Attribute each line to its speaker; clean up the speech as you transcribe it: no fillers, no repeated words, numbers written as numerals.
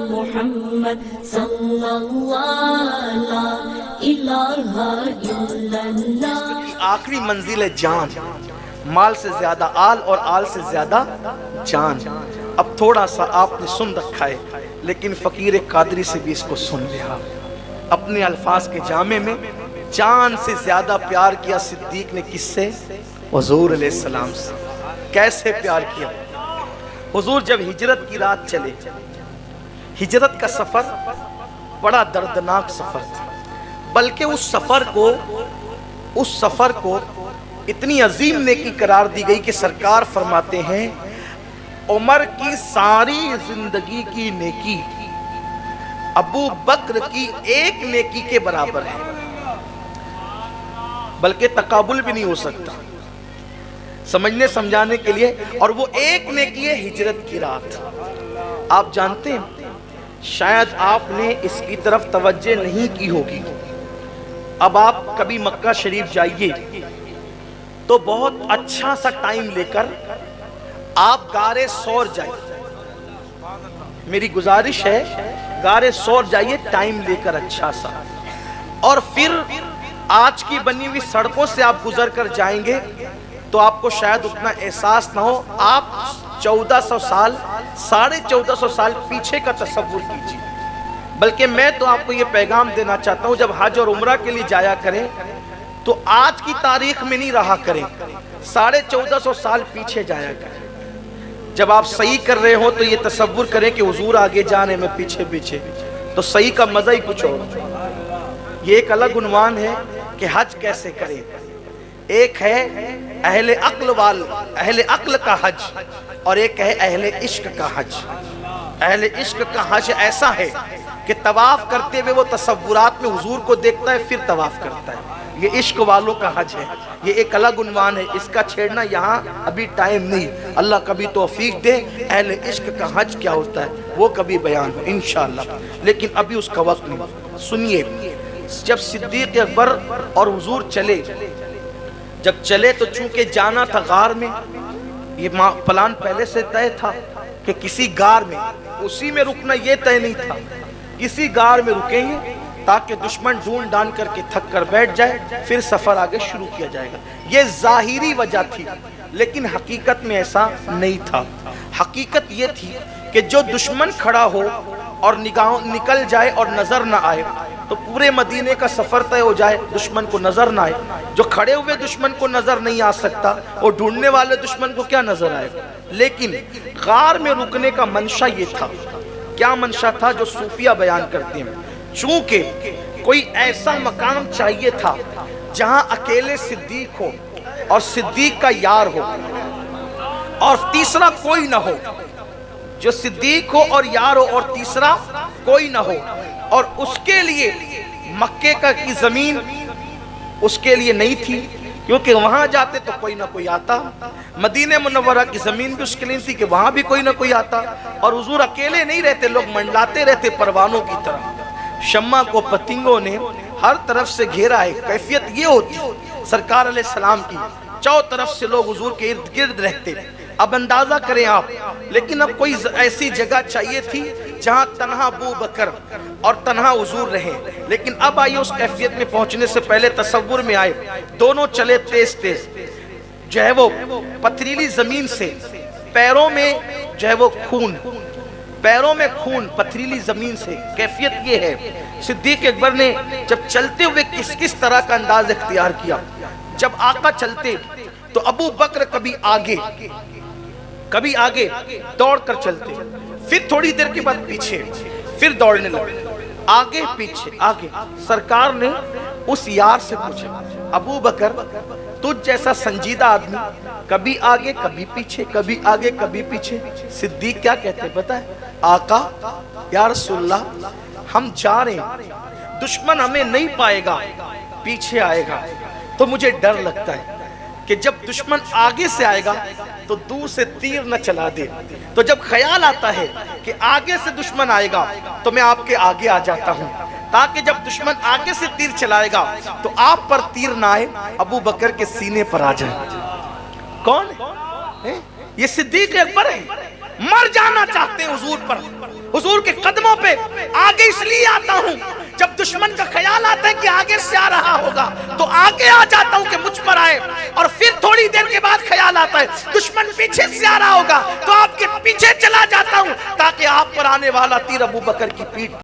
Speaker 1: मुहम्मद सल्लल्लाहु ला इलाहा इल्लल्लाह।
Speaker 2: आखिरी मंजिल है जान, माल से ज्यादा आल और आल से ज्यादा जान। अब थोड़ा सा आपने सुन रखा है, लेकिन फकीर कादरी से भी इसको सुन लिया। अपने अल्फाज के जामे में जान से ज्यादा प्यार किया सिद्दीक ने किससे? हुजूर अलैहिस्सलाम से। कैसे प्यार किया? हुजूर जब हिजरत की रात चले, हिजरत का सफर बड़ा दर्दनाक सफर था, बल्कि उस सफर को इतनी अजीम नेकी करार दी गई कि सरकार फरमाते हैं उमर की सारी जिंदगी की नेकी अबू बकर की एक नेकी के बराबर है, बल्कि तकाबुल भी नहीं हो सकता। समझने समझाने के लिए, और वो एक नेकी है हिजरत की रात। आप जानते हैं, शायद आपने इसकी तरफ तवज्जो नहीं की होगी। अब आप कभी मक्का शरीफ जाइए तो बहुत अच्छा सा टाइम लेकर आप गारे सौर जाइए। मेरी गुजारिश है, गारे सौर जाइए टाइम लेकर अच्छा सा, और फिर आज की बनी हुई सड़कों से आप गुजर कर जाएंगे तो आपको शायद उतना एहसास ना हो। आप 1400 साल 1450 साल पीछे का तसव्वुर कीजिए। बल्कि मैं तो आपको ये पैगाम देना चाहता हूँ, जब हज और उम्रा के लिए जाया करें तो आज की तारीख में नहीं रहा करें, 1450 साल पीछे जाया करें। जब आप सही कर रहे हो तो ये तसव्वुर करें कि हुजूर आगे जाने में पीछे पीछे, तो सही का मजा ही कुछ और। ये एक अलग उन्वान है कि हज कैसे करें। एक है अहले अक्ल का हज, और एक है अहले इश्क का हज। अहले इश्क का हज ऐसा है कि तवाफ करते हुए वो तसव्वुरात में हुजूर को देखता है, फिर तवाफ करता है। ये इश्क वालों का हज है, ये एक अलग उन्वान है, इसका छेड़ना यहाँ अभी टाइम नहीं। अल्लाह कभी तौफीक दे, अहले इश्क का हज क्या होता है वो कभी बयान हो इंशाअल्लाह, लेकिन अभी उसका वक्त नहीं। सुनिए, जब सिद्दीक अकबर और हुजूर जब चले तो चूंकि जाना था गार में, ये प्लान पहले से तय था कि किसी गार में, उसी में रुकना ये तय नहीं था, किसी गार में रुकेंगे ताकि दुश्मन ढूंढ डांड करके थक कर बैठ जाए, फिर सफर आगे शुरू किया जाएगा। ये जाहिरी वजह थी, लेकिन हकीकत में ऐसा नहीं था। हकीकत ये थी कि जो दुश्मन खड़ा हो और निगाह निकल जाए और नजर ना आए तो पूरे मदीने का सफर तय हो जाए, दुश्मन को नजर ना आए। जो खड़े हुए दुश्मन को नजर नहीं आ सकता, और ढूंढने वाले दुश्मन को क्या नजर आएगा। लेकिन गार में रुकने का मंशा ये था। क्या मंशा था? जो सूफिया बयान करते हैं, चूंकि कोई ऐसा मकाम चाहिए था जहां अकेले सिद्दीक हो और सिद्दीक का यार हो, और तीसरा कोई ना हो। जो सिद्दीक हो और यार हो और तीसरा कोई ना हो, और उसके लिए मक्के की जमीन उसके लिए नहीं थी, क्योंकि वहां जाते तो कोई ना कोई आता। मदीने मुनव्वरा की जमीन भी उसके लिए थी कि वहां भी कोई ना कोई आता, और हुजूर अकेले नहीं रहते, लोग मंडलाते रहते परवानों की तरह। शम्मा को पतंगों ने हर तरफ से घेरा है। कैफियत ये होती सरकार अलैहिस्सलाम की, चारों तरफ से लोग हुजूर के इर्द गिर्द रहते। अब अंदाजा करें आप, लेकिन अब कोई ऐसी जगह चाहिए थी जहां तन्हा अबू बकर और तन्हा हुजूर रहे। लेकिन अब आइए उस कैफियत में पहुंचने से पहले तसव्वुर में आए, दोनों चले तेज तेज, जो है वो पथरीली जमीन से, पैरों में जो है वो खून, पैरों में खून, पथरीली जमीन से। कैफियत ये है, सिद्दीक अकबर ने जब चलते हुए किस किस तरह का अंदाज इख्तियार किया। जब आका चलते तो अबू बकर कभी आगे दौड़ कर चलते, फिर थोड़ी देर के बाद पीछे, फिर दौड़ने लगे, आगे पीछे आगे। सरकार ने उस यार से पूछा, अबू बकर तुझ जैसा संजीदा आदमी कभी आगे कभी पीछे, कभी आगे कभी पीछे। सिद्दीक क्या कहते पता है? आका या रसूलल्लाह, हम जा रहे हैं, दुश्मन हमें नहीं पाएगा, पीछे आएगा, तो मुझे डर लगता है कि जब दुश्मन आगे से आएगा तो दूर से तीर न चला दे। तो जब ख्याल आता है कि आगे से दुश्मन आएगा तो मैं आपके आगे आ जाता हूँ, ताकि जब दुश्मन आगे से तीर चलाएगा तो आप पर तीर ना आए, अबू बकर के सीने पर आ जाए। कौन है? ये सिद्दीक अकबर है। मर जाना चाहते हैं हुजूर पर, हुजूर के कदमों पे पे आगे इसलिए आता हूं, जब दुश्मन का ख्याल आता है कि आगे से आ रहा होगा तो आगे आ जाता हूं कि मुझ पर आए, और फिर थोड़ी देर के बाद ख्याल आता है दुश्मन पीछे से आ रहा होगा तो आपके पीछे चला जाता हूं ताकि आप पर आने वाला तीर अबू बकर की पीठ